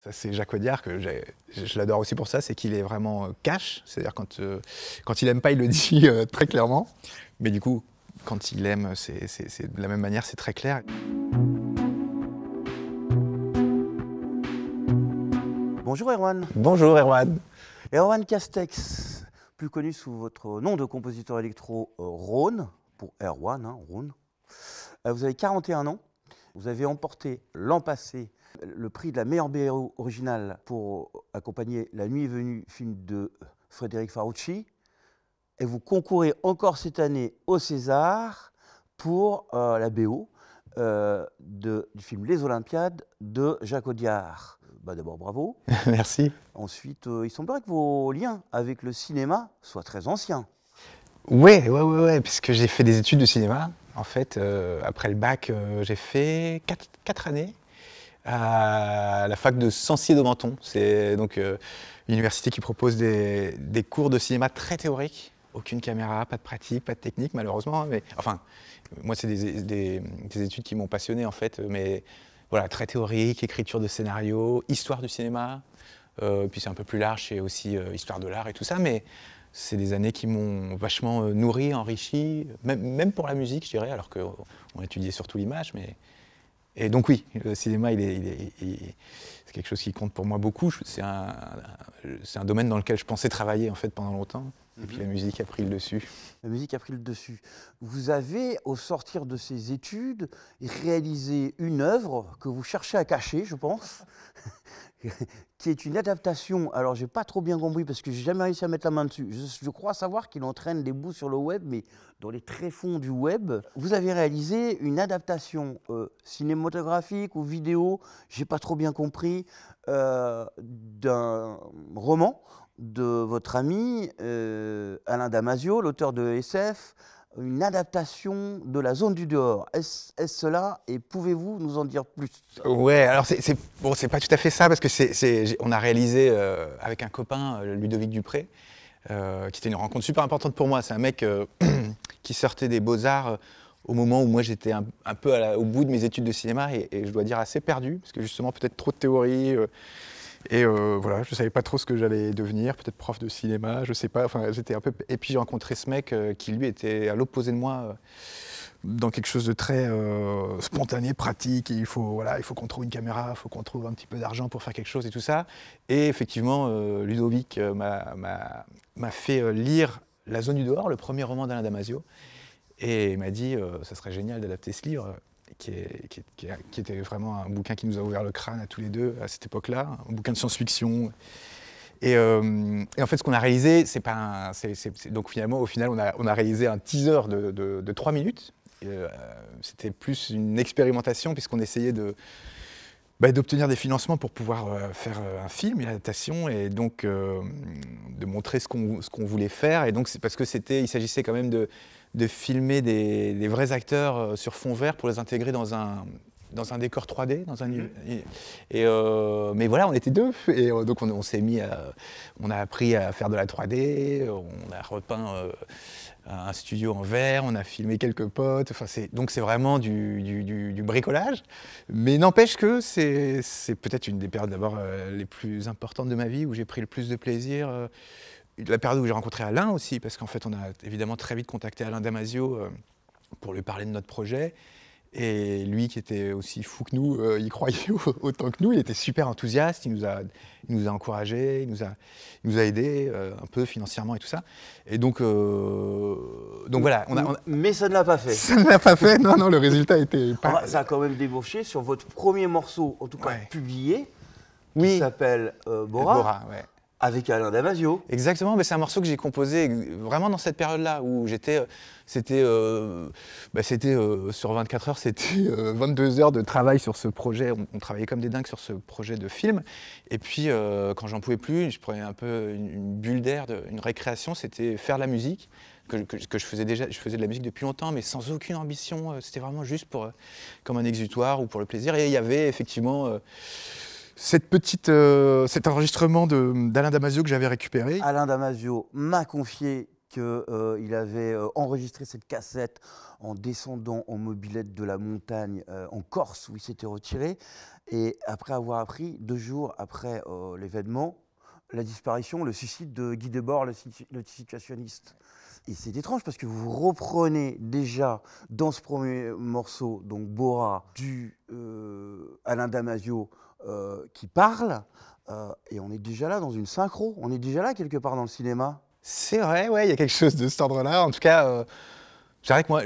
Ça, c'est Jacques Audiard, que je l'adore aussi pour ça, c'est qu'il est vraiment cash. C'est-à-dire quand il aime pas, il le dit très clairement. Mais du coup, quand il aime, c'est de la même manière, c'est très clair. Bonjour Erwan. Bonjour Erwan. Erwan Castex, plus connu sous votre nom de compositeur électro Rhône, pour Erwan, hein, Rhône. Vous avez 41 ans. Vous avez emporté l'an passé le prix de la meilleure BO originale pour accompagner La Nuit est venue, film de Frédéric Farucci. Et vous concourez encore cette année au César pour la BO du film Les Olympiades de Jacques Audiard. D'abord, bravo. Merci. Ensuite, il semblerait que vos liens avec le cinéma soient très anciens. Ouais, puisque j'ai fait des études de cinéma. En fait, après le bac, j'ai fait 4 années à la fac de Censier-de-Menton. C'est donc une université qui propose des cours de cinéma très théoriques. Aucune caméra, pas de pratique, pas de technique, malheureusement. Mais enfin, moi, c'est des études qui m'ont passionné, en fait. Mais voilà, très théorique, écriture de scénario, histoire du cinéma. Puis c'est un peu plus large, c'est aussi histoire de l'art et tout ça. Mais c'est des années qui m'ont vachement nourri, enrichi, même pour la musique, je dirais, alors qu'on étudiait surtout l'image. Et donc oui, le cinéma, c'est quelque chose qui compte pour moi beaucoup. C'est un domaine dans lequel je pensais travailler en fait pendant longtemps. Et puis la musique a pris le dessus. La musique a pris le dessus. Vous avez, au sortir de ces études, réalisé une œuvre que vous cherchez à cacher, je pense, qui est une adaptation. Alors, j'ai pas trop bien compris parce que j'ai jamais réussi à mettre la main dessus. Je crois savoir qu'il entraîne des bouts sur le web, mais dans les tréfonds du web. Vous avez réalisé une adaptation cinématographique ou vidéo, j'ai pas trop bien compris, d'un roman de votre ami Alain Damasio, l'auteur de SF, une adaptation de La Zone du dehors. Est-ce cela et pouvez-vous nous en dire plus? Ouais, alors c'est pas tout à fait ça parce que on a réalisé avec un copain, Ludovic Dupré, qui était une rencontre super importante pour moi. C'est un mec qui sortait des Beaux-Arts au moment où moi j'étais un peu au bout de mes études de cinéma et je dois dire assez perdu parce que justement peut-être trop de théorie. Voilà, je savais pas trop ce que j'allais devenir, peut-être prof de cinéma, je sais pas, enfin j'étais un peu... Et puis j'ai rencontré ce mec qui lui était à l'opposé de moi, dans quelque chose de très spontané, pratique, et il faut qu'on trouve une caméra, il faut qu'on trouve un petit peu d'argent pour faire quelque chose et tout ça. Et effectivement, Ludovic m'a fait lire La Zone du dehors, le premier roman d'Alain Damasio, et il m'a dit ça serait génial d'adapter ce livre. Qui était vraiment un bouquin qui nous a ouvert le crâne à tous les deux à cette époque-là, un bouquin de science-fiction. Et en fait, ce qu'on a réalisé, donc finalement, au final, on a réalisé un teaser de 3 minutes. C'était plus une expérimentation puisqu'on essayait d'obtenir des financements pour pouvoir faire un film, une adaptation, et donc de montrer ce qu'on voulait faire. Et donc c'est parce que il s'agissait quand même de filmer des vrais acteurs sur fond vert pour les intégrer dans un décor 3D, mais voilà, on était deux, et donc on s'est mis on a appris à faire de la 3D, on a repeint un studio en verre, on a filmé quelques potes, enfin donc c'est vraiment du bricolage, mais n'empêche que c'est peut-être une des périodes d'abord les plus importantes de ma vie, où j'ai pris le plus de plaisir. La période où j'ai rencontré Alain aussi, parce qu'en fait on a évidemment très vite contacté Alain Damasio pour lui parler de notre projet. Et lui, qui était aussi fou que nous, il croyait autant que nous, il était super enthousiaste, il nous a encouragés, il nous a aidés un peu financièrement et tout ça. Et donc voilà. Mais ça ne l'a pas fait. Ça ne l'a pas fait, non, le résultat était pas... Ça a quand même débauché sur votre premier morceau, en tout cas publié, qui s'appelle Bora, ouais. Avec Alain Damasio. Exactement, mais c'est un morceau que j'ai composé vraiment dans cette période-là où c'était sur 24 heures, c'était 22 heures de travail sur ce projet. On travaillait comme des dingues sur ce projet de film. Et puis, quand j'en pouvais plus, je prenais un peu une bulle d'air, une récréation, c'était faire de la musique, que je faisais déjà. Je faisais de la musique depuis longtemps, mais sans aucune ambition. C'était vraiment juste comme un exutoire ou pour le plaisir. Et il y avait effectivement... cet enregistrement d'Alain Damasio que j'avais récupéré. Alain Damasio m'a confié qu'il avait enregistré cette cassette en descendant en mobilette de la montagne en Corse, où il s'était retiré. Et après avoir appris, 2 jours après l'événement, la disparition, le suicide de Guy Debord, le situationniste. Et c'est étrange parce que vous reprenez déjà dans ce premier morceau, donc Bora, du Alain Damasio qui parle, et on est déjà là dans une synchro, on est déjà là quelque part dans le cinéma. C'est vrai, ouais, il y a quelque chose de cet ordre-là. En tout cas, c'est vrai que moi,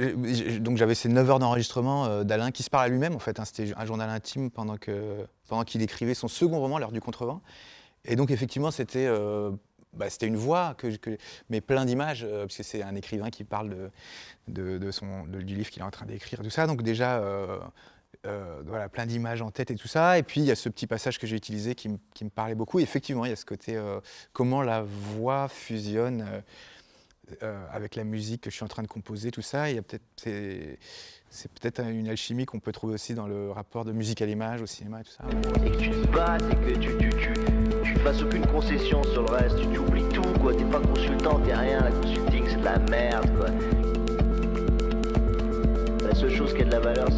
donc j'avais ces 9 heures d'enregistrement d'Alain qui se parle à lui-même, en fait. Hein, c'était un journal intime pendant qu'il écrivait son second roman, L'heure du contrevent. Et donc, effectivement, c'était une voix, mais plein d'images, parce que c'est un écrivain qui parle du livre qu'il est en train d'écrire, tout ça. Donc déjà, voilà, plein d'images en tête et tout ça. Et puis, il y a ce petit passage que j'ai utilisé qui me parlait beaucoup. Et effectivement, il y a ce côté, comment la voix fusionne avec la musique que je suis en train de composer, tout ça. Il y a c'est peut-être une alchimie qu'on peut trouver aussi dans le rapport de musique à l'image, au cinéma et tout ça. Et que tu te battes et que tu fasses aucune concession sur le reste, tu oublies tout, quoi. T'es pas consultant, t'es rien, la consulting c'est de la merde, quoi. La seule chose qui a de la valeur,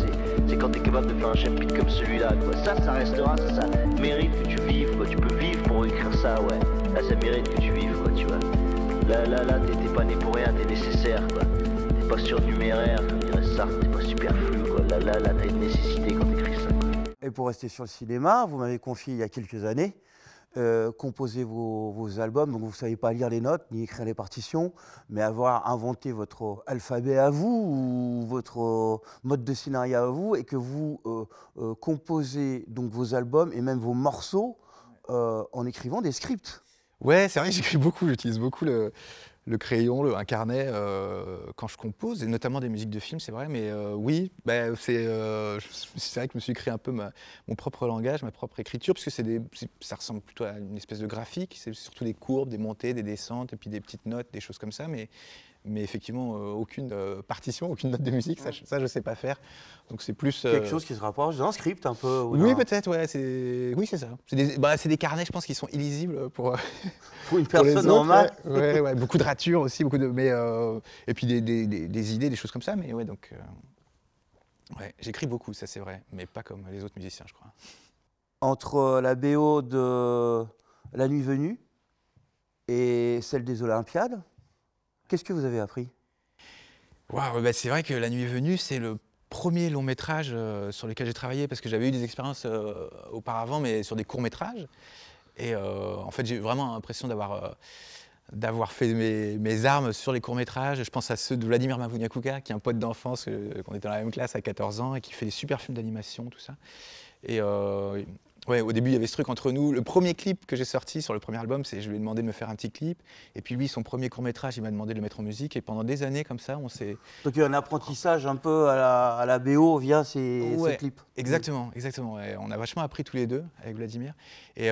c'est quand t'es capable de faire un chapitre comme celui-là, quoi. Ça restera, ça mérite que tu vives, quoi. Tu peux vivre pour écrire ça, ouais. Là, ça mérite que tu vives, quoi, tu vois. Là, t'es pas né pour rien, t'es nécessaire, quoi. T'es pas surnuméraire, comme dirait Sartre, t'es pas superflu, quoi. Là, t'as une nécessité quand t'écris ça, quoi. Et pour rester sur le cinéma, vous m'avez confié il y a quelques années, composer vos albums, donc vous ne savez pas lire les notes, ni écrire les partitions, mais avoir inventé votre alphabet à vous, ou votre mode de scénario à vous, et que vous composez donc vos albums et même vos morceaux en écrivant des scripts. Ouais, c'est vrai que j'écris beaucoup, j'utilise beaucoup le crayon, un carnet quand je compose, et notamment des musiques de films, c'est vrai, mais oui, c'est vrai que je me suis créé un peu mon propre langage, ma propre écriture, parce que ça ressemble plutôt à une espèce de graphique, c'est surtout des courbes, des montées, des descentes, et puis des petites notes, des choses comme ça, mais effectivement, aucune partition, aucune note de musique, ça je ne sais pas faire. Donc c'est plus... Quelque chose qui se rapproche d'un script un peu. Oui, peut-être, ouais, oui, c'est ça. C'est des carnets, je pense, qui sont illisibles pour une personne normale. Ouais, beaucoup de ratures aussi, et puis des idées, des choses comme ça, mais ouais, donc... ouais, j'écris beaucoup, ça c'est vrai, mais pas comme les autres musiciens, je crois. Entre la BO de La Nuit Venue et celle des Olympiades, qu'est-ce que vous avez appris? Wow, c'est vrai que La Nuit Venue, c'est le premier long métrage sur lequel j'ai travaillé, parce que j'avais eu des expériences auparavant, mais sur des courts métrages. Et en fait, j'ai vraiment l'impression d'avoir fait mes armes sur les courts métrages. Je pense à ceux de Vladimir Mavunyakuka, qui est un pote d'enfance, qu'on était dans la même classe à 14 ans, et qui fait des super films d'animation, tout ça. Et ouais, au début, il y avait ce truc entre nous. Le premier clip que j'ai sorti sur le premier album, je lui ai demandé de me faire un petit clip. Et puis lui, son premier court-métrage, il m'a demandé de le mettre en musique. Et pendant des années, comme ça, on s'est... Donc il y a un apprentissage un peu à la BO via ces clips. Exactement. Ouais, on a vachement appris tous les deux avec Vladimir. Et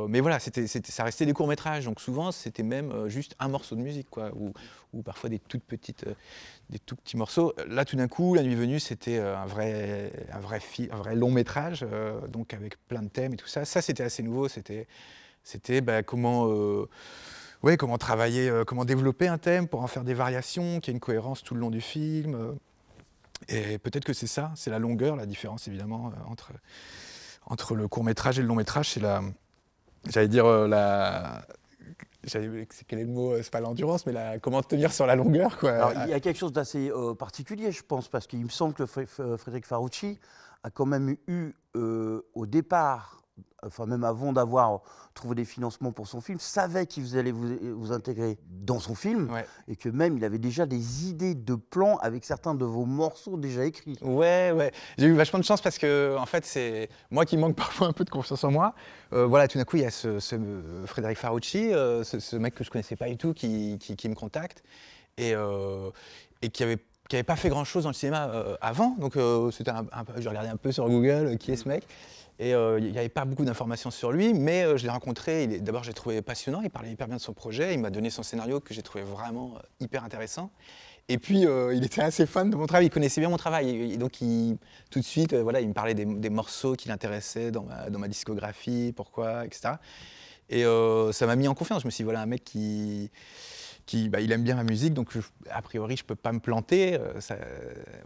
mais voilà, ça restait des courts-métrages. Donc souvent, c'était même juste un morceau de musique, quoi. Ou parfois des tout petits morceaux. Là, tout d'un coup, La Nuit Venue, c'était un vrai long métrage, donc avec plein de thèmes et tout ça. Ça, c'était assez nouveau. C'était comment travailler, comment développer un thème pour en faire des variations, qu'il y ait une cohérence tout le long du film. Et peut-être que c'est ça, c'est la longueur, la différence évidemment entre le court-métrage et le long-métrage, c'est quel est le mot? C'est pas l'endurance, mais comment tenir sur la longueur, quoi. Alors, il y a quelque chose d'assez particulier, je pense, parce qu'il me semble que Frédéric Farucci a quand même eu au départ, enfin même avant d'avoir trouvé des financements pour son film, savait qu'il allait vous intégrer dans son film, Ouais. et que même il avait déjà des idées de plans avec certains de vos morceaux déjà écrits. Ouais. J'ai eu vachement de chance parce que, en fait, c'est moi qui manque parfois un peu de confiance en moi. Voilà, tout d'un coup, il y a ce Frédéric Farucci, ce mec que je connaissais pas du tout, qui me contacte et qui avait pas fait grand-chose dans le cinéma avant. Donc, je regardais un peu sur Google qui est ce mec. Et il n'y avait pas beaucoup d'informations sur lui, mais je l'ai rencontré. D'abord, je l'ai trouvé passionnant. Il parlait hyper bien de son projet. Il m'a donné son scénario que j'ai trouvé vraiment hyper intéressant. Et puis, il était assez fan de mon travail. Il connaissait bien mon travail. Et donc, tout de suite, il me parlait des morceaux qui l'intéressaient dans ma discographie, pourquoi, etc. Et ça m'a mis en confiance. Je me suis dit, voilà, un mec qui il aime bien ma musique, donc a priori je peux pas me planter.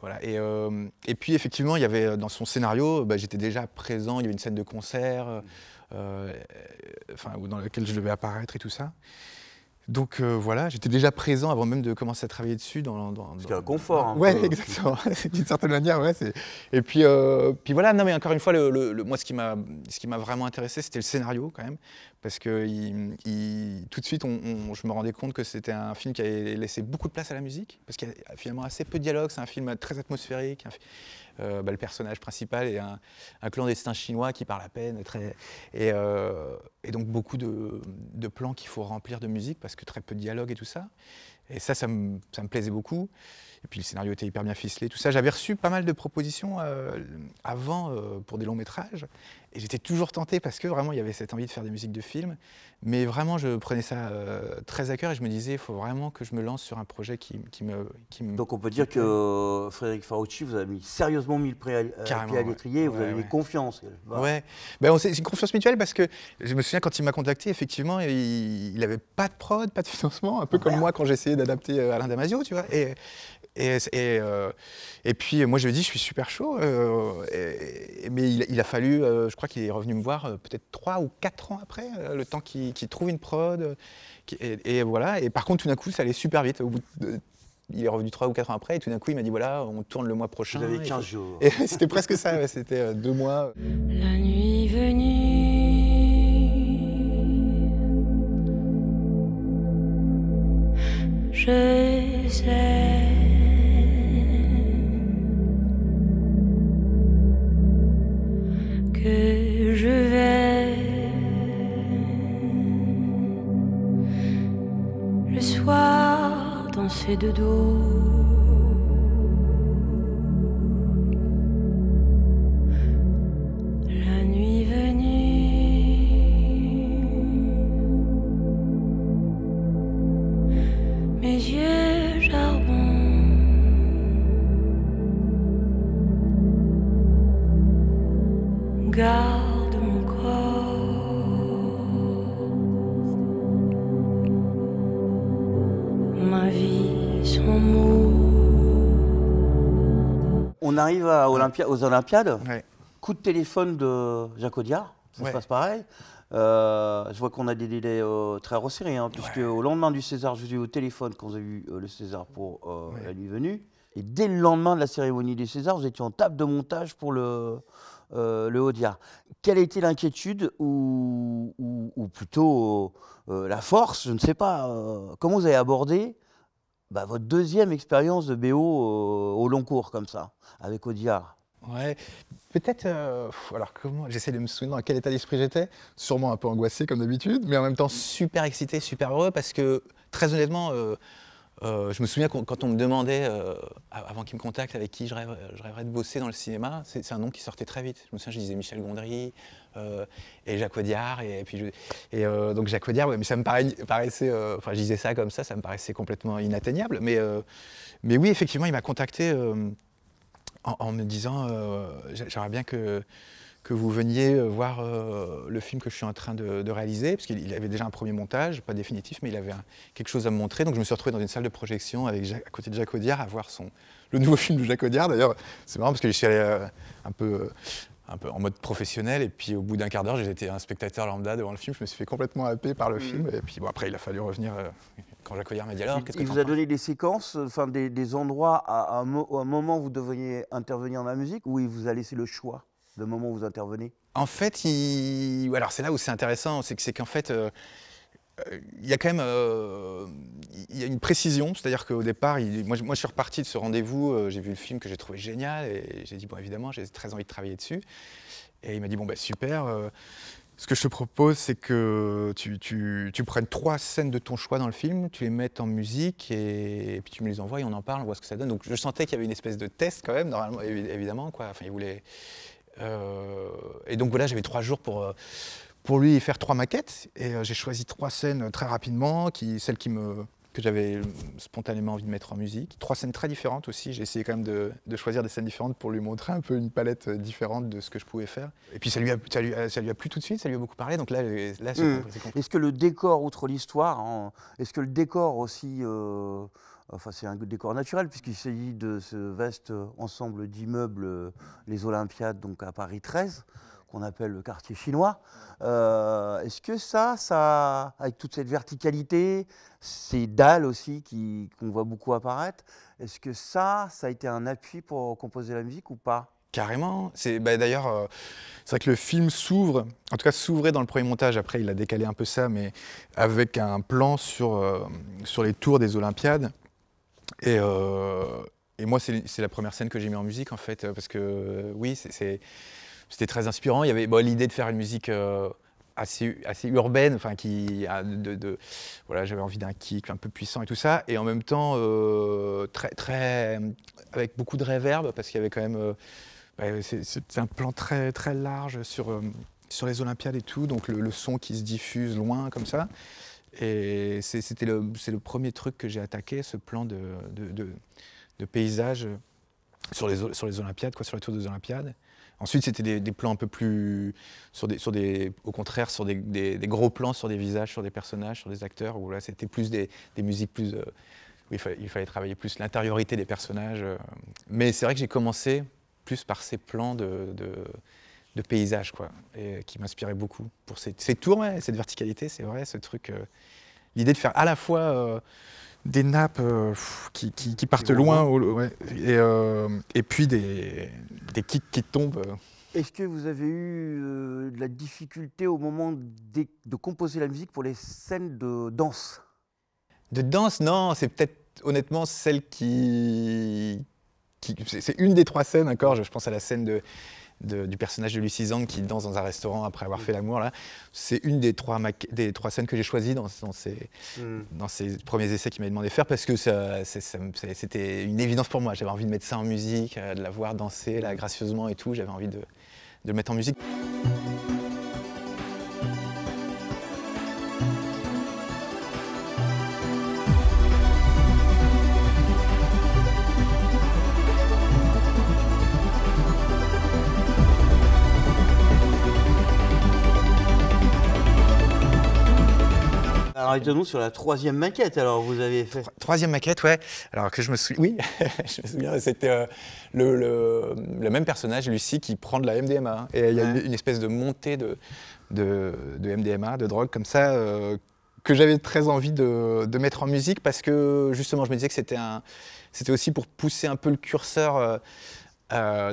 Voilà. Et puis effectivement, il y avait dans son scénario, j'étais déjà présent, il y avait une scène de concert, dans laquelle je devais apparaître et tout ça. Donc voilà, j'étais déjà présent avant même de commencer à travailler dessus. C'est un confort. Ouais, exactement. D'une certaine manière, ouais. Et puis voilà. Non, mais encore une fois, moi, ce qui m'a vraiment intéressé, c'était le scénario quand même, parce que tout de suite, je me rendais compte que c'était un film qui avait laissé beaucoup de place à la musique, parce qu'il y a finalement assez peu de dialogue. C'est un film très atmosphérique. Le personnage principal est un clandestin chinois qui parle à peine, et donc beaucoup de plans qu'il faut remplir de musique parce que très peu de dialogue et tout ça. Et ça me plaisait beaucoup. Et puis le scénario était hyper bien ficelé, tout ça. J'avais reçu pas mal de propositions avant pour des longs métrages. Et j'étais toujours tenté parce que vraiment il y avait cette envie de faire des musiques de films. Mais vraiment je prenais ça très à cœur et je me disais il faut vraiment que je me lance sur un projet qui me... Donc on peut dire que Frédéric Farucci vous a sérieusement mis le pied à l'étrier, vous avez mis confiance. Ouais, c'est une confiance mutuelle parce que je me souviens quand il m'a contacté, effectivement, il n'avait pas de prod, pas de financement, un peu comme moi quand j'essayais d'adapter Alain Damasio, tu vois. Et puis moi je lui ai dit je suis super chaud, mais il a fallu, je crois qu'il est revenu me voir peut-être 3 ou 4 ans après, le temps qu'il trouve une prod, et voilà. Et par contre tout d'un coup ça allait super vite. Il est revenu 3 ou 4 ans après et tout d'un coup il m'a dit voilà on tourne le mois prochain. Vous avez 15 jours. Et c'était presque ça, ouais, c'était 2 mois. La nuit venue, je sais que je vais le soir danser de dos. La nuit venue, mes yeux charbon. Garde mon corps, ma vie sans mots. On arrive aux Olympiades. Ouais. Coup de téléphone de Jacques Audiard, ça se passe pareil. Je vois qu'on a des délais très resserrés, puisque au lendemain du César, je vous ai eu au téléphone quand vous avez eu le César pour La Nuit Venue. Et dès le lendemain de la cérémonie des Césars, vous étiez en table de montage pour le Audiard. Quelle a été l'inquiétude ou plutôt la force, je ne sais pas, comment vous avez abordé votre deuxième expérience de BO au long cours comme ça, avec Audiard? Ouais, peut-être. Alors comment? J'essaie de me souvenir dans quel état d'esprit j'étais. Sûrement un peu angoissé comme d'habitude, mais en même temps super excité, super heureux parce que très honnêtement, je me souviens quand on me demandait avant qu'il me contacte avec qui je rêverais de bosser dans le cinéma, c'est un nom qui sortait très vite. Je me souviens, je disais Michel Gondry et Jacques Audiard donc Jacques Audiard, ouais, mais ça me paraissait. Enfin, je disais ça comme ça me paraissait complètement inatteignable. Mais oui, effectivement, il m'a contacté. En me disant j'aimerais bien que vous veniez voir le film que je suis en train de réaliser, parce qu'il avait déjà un premier montage, pas définitif, mais il avait quelque chose à me montrer. Donc je me suis retrouvé dans une salle de projection à côté de Jacques Audiard à voir le nouveau film de Jacques Audiard. D'ailleurs, c'est marrant parce que je suis allé un peu en mode professionnel, et puis au bout d'un quart d'heure, j'étais un spectateur lambda devant le film. Je me suis fait complètement happer par le film, et puis après il a fallu revenir quand Jacques Audiard m'a dit alors, qu'est-ce que tu en penses ? Il vous a donné des séquences, des endroits à un moment où vous devriez intervenir dans la musique, ou il vous a laissé le choix de moment où vous intervenez? En fait, alors c'est là où c'est intéressant, c'est qu'en fait, il y a quand même il y a une précision, c'est-à-dire qu'au départ, moi je suis reparti de ce rendez-vous, j'ai vu le film que j'ai trouvé génial, et j'ai dit bon évidemment j'ai très envie de travailler dessus, et il m'a dit bon super. Ce que je te propose, c'est que tu prennes 3 scènes de ton choix dans le film, tu les mettes en musique et puis tu me les envoies et on en parle, on voit ce que ça donne. Donc je sentais qu'il y avait une espèce de test quand même, normalement, évidemment, quoi. Enfin, il voulait. Et donc voilà, j'avais 3 jours pour lui faire 3 maquettes, et j'ai choisi 3 scènes très rapidement, celles qui me que j'avais spontanément envie de mettre en musique. 3 scènes très différentes aussi. J'ai essayé quand même de choisir des scènes différentes pour lui montrer un peu une palette différente de ce que je pouvais faire. Et puis ça lui a plu tout de suite, ça lui a beaucoup parlé. Donc là c'est compris. Est-ce que le décor, outre l'histoire, est-ce que le décor aussi, enfin c'est un décor naturel puisqu'il s'agit de ce vaste ensemble d'immeubles, les Olympiades, donc à Paris 13, qu'on appelle le quartier chinois. Est-ce que ça, avec toute cette verticalité, ces dalles aussi qu'on voit beaucoup apparaître, est-ce que ça a été un appui pour composer la musique ou pas? Carrément. D'ailleurs, c'est vrai que le film s'ouvre, en tout cas s'ouvrait dans le premier montage, après il a décalé un peu ça, mais avec un plan sur les tours des Olympiades. Et moi, c'est la première scène que j'ai mis en musique, en fait, parce que oui, c'était très inspirant. Il y avait l'idée de faire une musique assez urbaine, enfin voilà, j'avais envie d'un kick un peu puissant et tout ça, et en même temps avec beaucoup de réverb, parce qu'il y avait quand même c'est un plan très très large sur les Olympiades et tout, donc le son qui se diffuse loin comme ça. Et c'est le premier truc que j'ai attaqué, ce plan de paysage sur les Olympiades, quoi, sur la tour des Olympiades. Ensuite, c'était des plans un peu plus, au contraire, sur des gros plans sur des visages, sur des personnages, sur des acteurs, où là, c'était plus des musiques plus, où il fallait travailler plus l'intériorité des personnages. Mais c'est vrai que j'ai commencé plus par ces plans de paysage, quoi, et qui m'inspiraient beaucoup. Pour ces tours, ouais, cette verticalité, c'est vrai, ce truc, l'idée de faire à la fois des nappes qui partent loin, ouais, et puis des kicks qui tombent. Est-ce que vous avez eu de la difficulté au moment de composer la musique pour les scènes de danse? De danse, non, c'est peut-être honnêtement celle c'est une des 3 scènes, encore, je pense à la scène du personnage de Lucy Zhang qui danse dans un restaurant après avoir fait l'amour, là. C'est une des 3 scènes que j'ai choisies dans ces premiers essais qu'il m'a demandé de faire, parce que c'était une évidence pour moi. J'avais envie de mettre ça en musique, de la voir danser là, gracieusement et tout. J'avais envie de le mettre en musique. Alors, dites-nous sur la 3e maquette, alors, vous avez fait. 3e maquette, ouais. Alors que je me souviens, oui, je me souviens, c'était le même personnage, Lucie, qui prend de la MDMA. Et il y a une espèce de montée de MDMA, de drogue, comme ça, que j'avais très envie de mettre en musique, parce que, justement, je me disais que c'était aussi pour pousser un peu le curseur à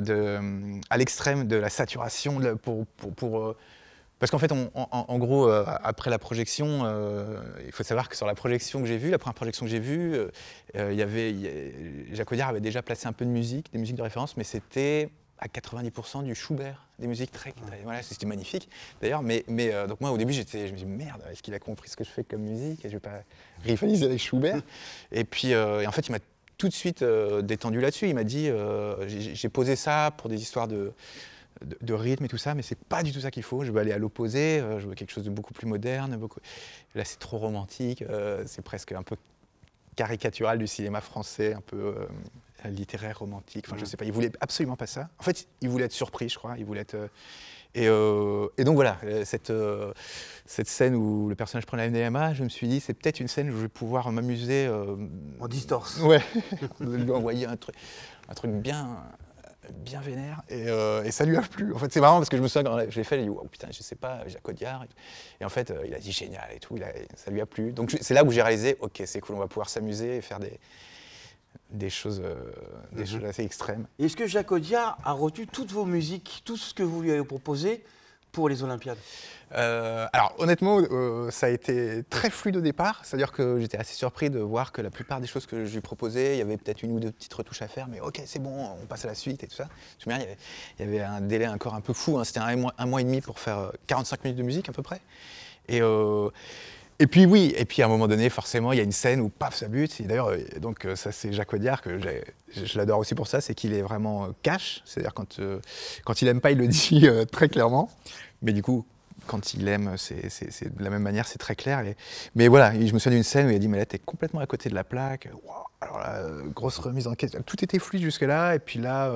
l'extrême de la saturation, parce qu'en fait, en gros, après la projection, il faut savoir que sur la projection que j'ai vue, la première projection que j'ai vue, Jacques Audiard avait déjà placé un peu de musique, des musiques de référence, mais c'était à 90% du Schubert, des musiques très voilà, c'était magnifique d'ailleurs. Donc moi, au début, je me dis merde, est-ce qu'il a compris ce que je fais comme musique et je vais pas rivaliser avec Schubert. Et puis, en fait, il m'a tout de suite détendu là-dessus. Il m'a dit, j'ai posé ça pour des histoires de rythme et tout ça, mais c'est pas du tout ça qu'il faut. Je veux aller à l'opposé, je veux quelque chose de beaucoup plus moderne. Là, c'est trop romantique, c'est presque un peu caricatural du cinéma français, un peu littéraire, romantique. Enfin, je sais pas, il voulait absolument pas ça. En fait, il voulait être surpris, je crois. Il voulait être. Et donc voilà, cette scène où le personnage prend la MDMA, je me suis dit, c'est peut-être une scène où je vais pouvoir m'amuser. En distorse. Ouais, de lui envoyer un truc bien vénère, et ça lui a plu. En fait, c'est marrant parce que je me souviens quand je l'ai fait, j'ai dit oh putain, je sais pas, Jacques Audiard. Et en fait, il a dit génial et tout, ça lui a plu. Donc c'est là où j'ai réalisé, ok, c'est cool, on va pouvoir s'amuser et faire des choses assez extrêmes. Est-ce que Jacques Audiard a retenu toutes vos musiques, tout ce que vous lui avez proposé pour les Olympiades? Alors honnêtement, ça a été très fluide au départ, c'est-à-dire que j'étais assez surpris de voir que la plupart des choses que je lui proposais, il y avait peut-être une ou deux petites retouches à faire, mais ok, c'est bon, on passe à la suite et tout ça. Je me souviens, il y avait un délai encore un peu fou, hein, c'était un mois et demi pour faire 45 minutes de musique à peu près. Et puis oui, et puis à un moment donné, forcément, il y a une scène où paf, ça bute. Et d'ailleurs, donc ça c'est Jacques Audiard, que je l'adore aussi pour ça, c'est qu'il est vraiment cash, c'est-à-dire quand il aime pas, il le dit très clairement. Mais du coup, quand il aime, c'est de la même manière, c'est très clair. Mais voilà, je me souviens d'une scène où il a dit, mais là, t'es complètement à côté de la plaque. Wow. Alors là, grosse remise en question. Tout était fluide jusque-là, et puis là...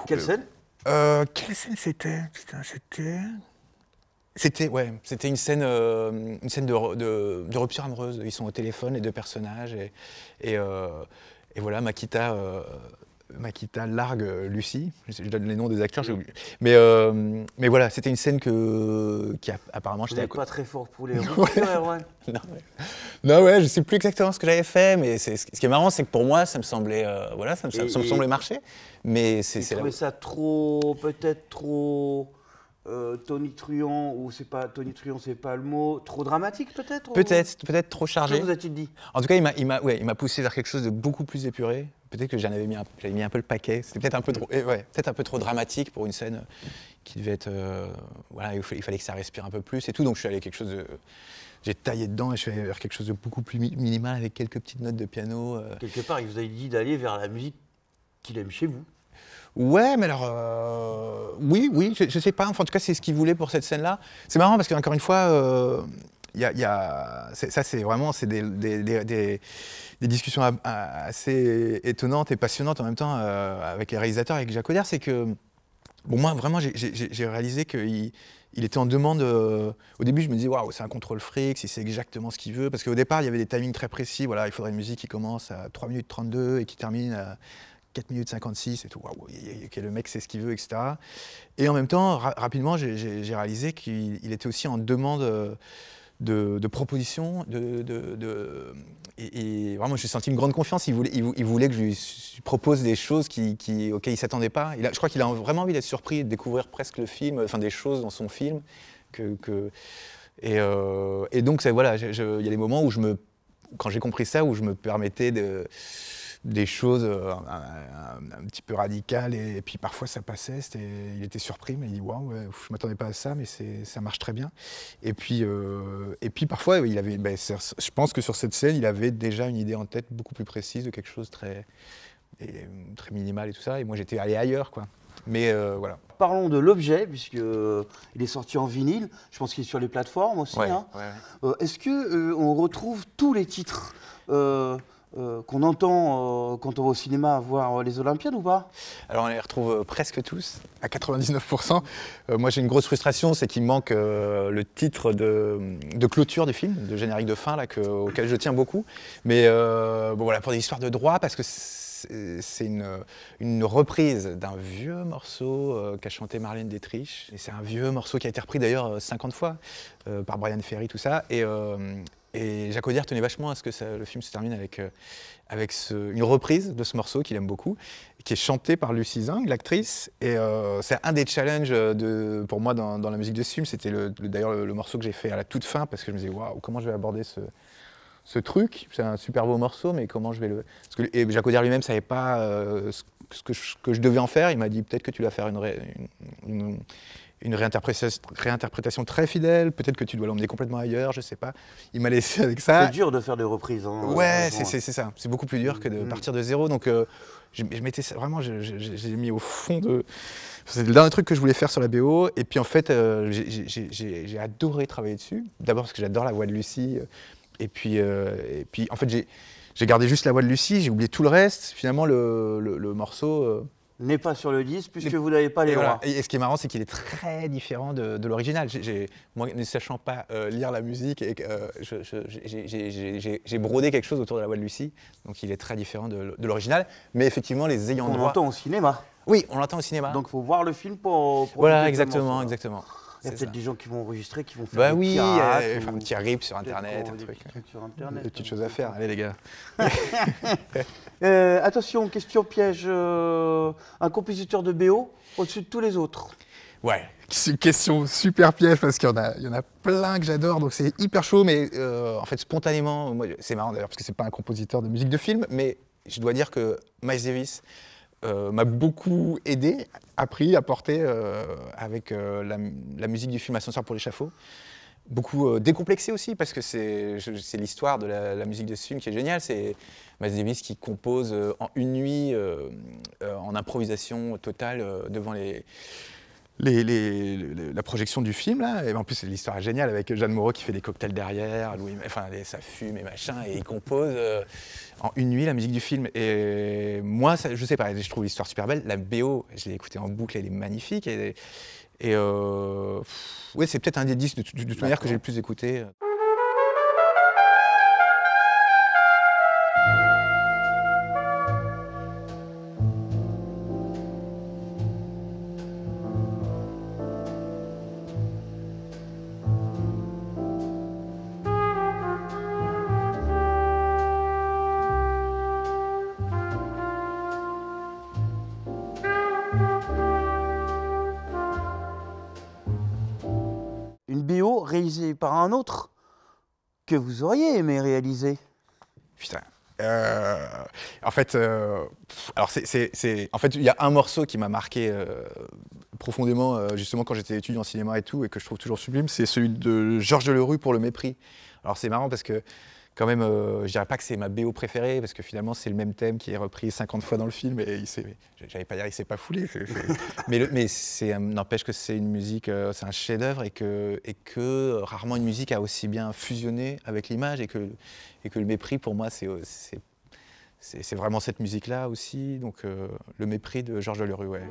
Quelle scène? Quelle scène c'était? Putain, c'était une scène de rupture amoureuse. Ils sont au téléphone, les deux personnages, et voilà, Makita largue Lucie. Je donne les noms des acteurs, j'ai oublié. Mais voilà, c'était une scène qui apparemment... Vous n'êtes pas très fort pour les ruptures, Erwan. Non, ouais, je sais plus exactement ce que j'avais fait, mais ce qui est marrant, c'est que pour moi, ça me semblait, ça me semblait marcher. Mais Vous trouvez ça peut-être trop tonitruant, ou c'est pas tonitruant, c'est pas le mot, trop dramatique peut-être? Peut-être trop chargé. Que vous a-t-il dit? En tout cas, il m'a poussé vers quelque chose de beaucoup plus épuré. Peut-être que j'avais mis un peu le paquet. C'était peut-être un peu trop dramatique pour une scène qui devait être, il fallait que ça respire un peu plus et tout. Donc je suis allé j'ai taillé dedans et je suis allé vers quelque chose de beaucoup plus minimal avec quelques petites notes de piano. Quelque part, il vous a dit d'aller vers la musique qu'il aime chez vous. Ouais, mais alors, oui, je sais pas. Enfin, en tout cas, c'est ce qu'il voulait pour cette scène-là. C'est marrant parce qu'encore une fois, c'est des discussions assez étonnantes et passionnantes en même temps avec les réalisateurs, avec Jacques Audiard. C'est que, bon, moi, vraiment, j'ai réalisé qu'il était en demande. Au début, je me disais, waouh, c'est un contrôle fric, si c'est exactement ce qu'il veut. Parce qu'au départ, il y avait des timings très précis. Voilà, il faudrait une musique qui commence à 3 minutes 32 et qui termine à 4 minutes 56 et tout. Waouh, le mec sait ce qu'il veut, etc. Et en même temps, rapidement, j'ai réalisé qu'il était aussi en demande de propositions. Et vraiment, j'ai senti une grande confiance. Il voulait que je lui propose des choses auxquelles il ne s'attendait pas. Je crois qu'il a vraiment envie d'être surpris et de découvrir presque le film, enfin des choses dans son film. Et donc, voilà, il y a des moments où quand j'ai compris ça, où je me permettais des choses un petit peu radicales et puis parfois ça passait, il était surpris, mais il dit waouh, je m'attendais pas à ça, mais ça marche très bien. Et puis parfois il avait, je pense que sur cette scène il avait déjà une idée en tête beaucoup plus précise de quelque chose très minimal et tout ça, et moi j'étais allé ailleurs quoi. Mais voilà. Parlons de l'objet, puisqu'il est sorti en vinyle, je pense qu'il est sur les plateformes aussi. Ouais, hein. ouais. Est-ce qu'on retrouve tous les titres qu'on entend quand on va au cinéma voir les Olympiades ou pas? Alors on les retrouve presque tous, à 99%. Moi j'ai une grosse frustration, c'est qu'il manque le titre de clôture du film, de générique de fin, là, auquel je tiens beaucoup. Mais bon, voilà, pour des histoires de droit, parce que c'est une reprise d'un vieux morceau qu'a chanté Marlène Dietrich. Et c'est un vieux morceau qui a été repris d'ailleurs 50 fois par Brian Ferry, tout ça. Et Jacques Audiard tenait vachement à ce que le film se termine avec une reprise de ce morceau qu'il aime beaucoup, qui est chanté par Lucie Zing, l'actrice. Et c'est un des challenges pour moi dans la musique de ce film. C'était d'ailleurs le morceau que j'ai fait à la toute fin, parce que je me disais, waouh, comment je vais aborder ce truc. C'est un super beau morceau, mais comment je vais le... Et Jacques Audiard lui-même ne savait pas ce que je devais en faire. Il m'a dit, peut-être que tu dois faire une réinterprétation très fidèle, peut-être que tu dois l'emmener complètement ailleurs, je sais pas. Il m'a laissé avec ça. C'est dur de faire des reprises. Hein, ouais, c'est ça. C'est beaucoup plus dur que de partir de zéro. Donc je m'étais vraiment, j'ai mis au fond de... C'est le dernier truc que je voulais faire sur la BO. Et puis en fait, j'ai adoré travailler dessus. D'abord parce que j'adore la voix de Lucie. Et puis en fait, j'ai gardé juste la voix de Lucie, j'ai oublié tout le reste. Finalement, le morceau... n'est pas sur le disque puisque vous n'avez pas les droits. Et ce qui est marrant, c'est qu'il est très différent de l'original. Moi, ne sachant pas lire la musique, j'ai brodé quelque chose autour de la voix de Lucie. Donc il est très différent de l'original. Mais effectivement, les ayants droit... On l'entend au cinéma. Oui, on l'entend au cinéma. Donc il faut voir le film pour voilà, exactement. Il y a peut-être des gens qui vont enregistrer, qui vont faire bah des oui, pirates, un petit rip sur Internet, des petits trucs sur Internet. Des petites choses à faire. Allez les gars. Attention, question piège. Un compositeur de BO au-dessus de tous les autres? Ouais, c'est une question super piège parce qu'il y en a plein que j'adore, donc c'est hyper chaud, mais en fait spontanément, c'est marrant d'ailleurs parce que c'est pas un compositeur de musique de film, mais je dois dire que Miles Davis m'a beaucoup aidé, appris, apporté avec la musique du film Ascenseur pour l'échafaud. Beaucoup décomplexé aussi, parce que c'est l'histoire de la musique de ce film qui est géniale. C'est Miles Davis qui compose en une nuit, en improvisation totale, devant la projection du film, là. Et en plus, l'histoire est géniale avec Jeanne Moreau qui fait des cocktails derrière, ça fume et machin, et il compose en une nuit la musique du film. Et moi, je sais pas, je trouve l'histoire super belle. La BO, je l'ai écoutée en boucle, elle est magnifique. Ouais, c'est peut-être un des disques de toute manière que j'ai le plus écouté. Une BO réalisée par un autre que vous auriez aimé réaliser. Putain. En fait, alors en fait, il y a un morceau qui m'a marqué profondément, justement quand j'étais étudiant en cinéma et tout, et que je trouve toujours sublime, c'est celui de Georges Delerue pour Le Mépris. Alors c'est marrant parce que quand même, je dirais pas que c'est ma BO préférée, parce que finalement c'est le même thème qui est repris 50 fois dans le film, et j'allais pas dire il s'est pas foulé, mais n'empêche que c'est une musique, c'est un chef-d'œuvre, et que rarement une musique a aussi bien fusionné avec l'image, et que Le Mépris pour moi c'est vraiment cette musique-là aussi, donc Le Mépris de Georges Delerue, ouais.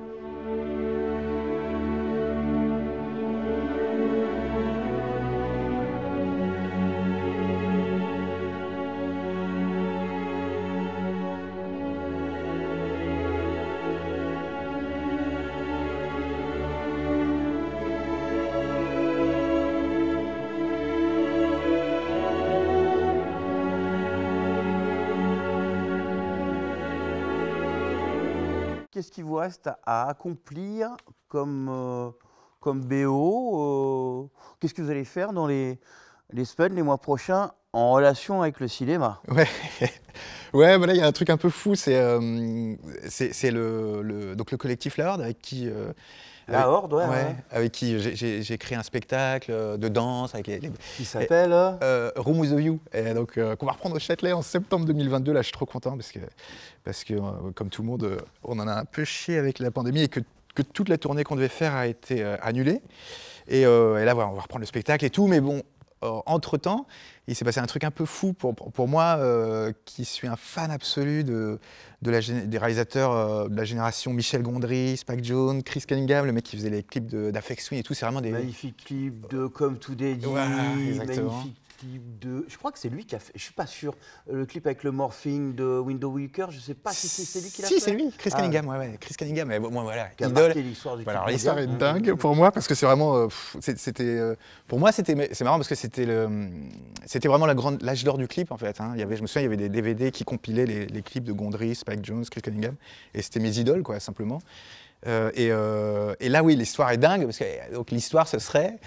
Qu'est-ce qui vous reste à accomplir comme BO Qu'est-ce que vous allez faire dans les semaines, les mois prochains en relation avec le cinéma? Ouais, ouais, voilà, il y a un truc un peu fou, c'est donc le collectif La Horde avec qui La Horde, ouais. avec qui j'ai créé un spectacle de danse avec qui s'appelle Room with a View, et donc qu'on va reprendre au Châtelet en septembre 2022. Là, je suis trop content parce que comme tout le monde, on en a un peu chié avec la pandémie, et que toute la tournée qu'on devait faire a été annulée. Et là, voilà, on va reprendre le spectacle et tout, mais bon. Entre-temps, il s'est passé un truc un peu fou pour moi, qui suis un fan absolu des réalisateurs de la génération Michel Gondry, Spike Jonze, Chris Cunningham, le mec qui faisait les clips d'Aphex Twin et tout. C'est vraiment des magnifiques clips de Come to Daddy, voilà, magnifiques clips de... Je crois que c'est lui qui a fait, je suis pas sûr, le clip avec le morphing de Window Wicker, je sais pas si c'est lui qui l'a fait. Si, c'est lui, Chris Cunningham, ouais, Chris Cunningham, mais moi voilà, qui a idole. marqué l'histoire du clip. Alors l'histoire est dingue pour moi, parce que c'est vraiment, pour moi c'est marrant parce que c'était vraiment l'âge d'or du clip en fait, hein. Je me souviens, il y avait des DVD qui compilaient les clips de Gondry, Spike Jonze, Chris Cunningham, et c'était mes idoles quoi, simplement. Et là, oui, l'histoire est dingue, parce que donc, l'histoire, ce serait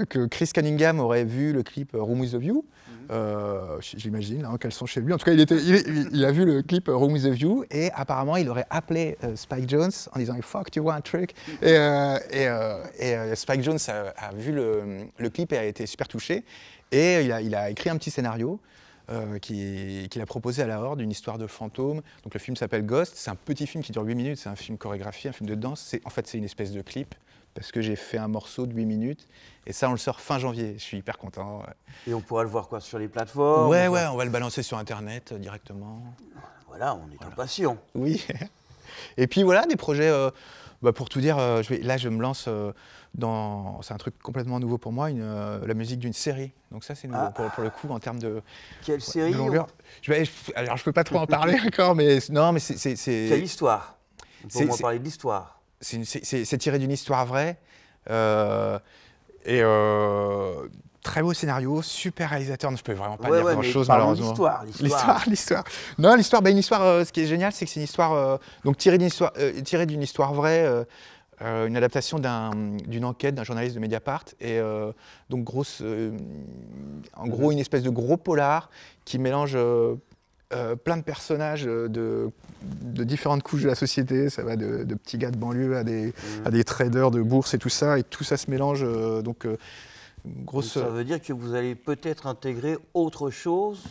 que Chris Cunningham aurait vu le clip Room with a View, j'imagine, hein, qu'elles sont chez lui. En tout cas, il a vu le clip Room with a View, et apparemment, il aurait appelé Spike Jonze en disant « Fuck, tu vois un truc ?» Et Spike Jonze a vu le clip et a été super touché, et il a écrit un petit scénario qu'il a proposé à La Horde, une histoire de fantôme. Donc le film s'appelle Ghost, c'est un petit film qui dure 8 minutes, c'est un film chorégraphié, un film de danse. En fait, c'est une espèce de clip, parce que j'ai fait un morceau de 8 minutes, et ça, on le sort fin janvier. Je suis hyper content. Et on pourra le voir quoi, sur les plateformes? Ouais, on va le balancer sur Internet directement. Voilà, on est impatient. Oui. Et puis voilà, des projets, pour tout dire, là, je me lance c'est un truc complètement nouveau pour moi, la musique d'une série. Donc ça, c'est nouveau pour le coup, en termes de... Quelle série de longueur. Alors, je peux pas trop en parler encore, mais non, mais c'est... Quelle histoire? On va parler de l'histoire. C'est tiré d'une histoire vraie. Très beau scénario, super réalisateur. Je peux vraiment pas dire grand-chose, malheureusement. L'histoire. Non, l'histoire, ce qui est génial, c'est que c'est une histoire donc tirée d'une histoire vraie, une adaptation d'une enquête d'un journaliste de Mediapart, et donc en gros une espèce de gros polar qui mélange plein de personnages de différentes couches de la société. Ça va de petits gars de banlieue à des traders de bourse et tout ça se mélange. Donc, ça veut dire que vous allez peut-être intégrer autre chose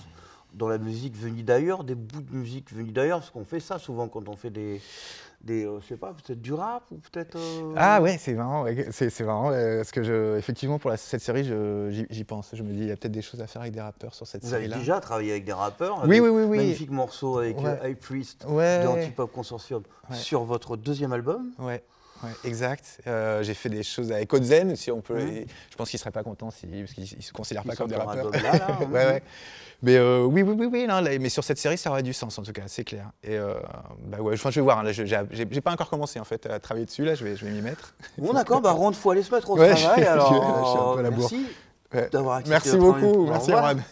dans la musique venue d'ailleurs, des bouts de musique venus d'ailleurs, parce qu'on fait ça souvent quand on fait je sais pas, peut-être du rap ou peut-être. Ah ouais, c'est marrant, ouais, c'est marrant parce que effectivement pour cette série, j'y pense. Je me dis, il y a peut-être des choses à faire avec des rappeurs sur cette Vous avez série-là. déjà travaillé avec des rappeurs, Oui, avec oui. magnifique morceau avec Ouais. High Priest Ouais. de Antipop Consortium sur votre deuxième album. Ouais, exact. J'ai fait des choses avec Ozen, si on peut. Mhm. Je pense qu'il serait pas content parce qu'ils se considèrent Qui pas comme des sort leur rappeurs. album là, hein. Ouais. Mais oui, non, là, mais sur cette série, ça aurait du sens en tout cas, c'est clair. Et bah ouais, je vais voir. Hein, là, j'ai pas encore commencé en fait à travailler dessus. Là, je vais m'y mettre. Bon d'accord, bah Ron, faut aller se mettre au Ouais, travail. je suis Alors un peu à la bourre. merci Ouais. d'avoir accepté Merci notre beaucoup, invitation. merci Au revoir. Erwan.